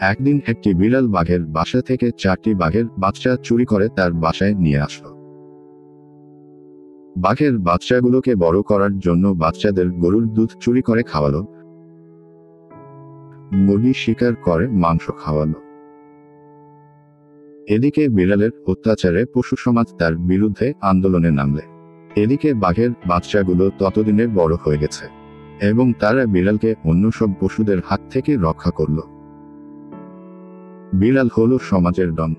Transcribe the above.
একদিন একটি বিড়াল বাঘের বাসা থেকে 4টি বাঘের বাচ্চা চুরি করে তার বাসায় নিয়ে আসলো। বাঘের বাচ্চাগুলোকে বড় করার জন্য বাচ্চাদের গরুর দুধ চুরি করে খাওয়ালো, মুরগি শিকার করে মাংস খাওয়ালো। এদিকে বিড়ালের অত্যাচারে পশু সমাজ তার বিরুদ্ধে আন্দোলনে নামলে, এদিকে বাঘের বাচ্চাগুলো ততদিনে বড় হয়ে গেছে এবং তারা বিড়ালকে অন্য সব পশুদের হাত থেকে রক্ষা করল। বিড়াল হলো সমাজের ডন।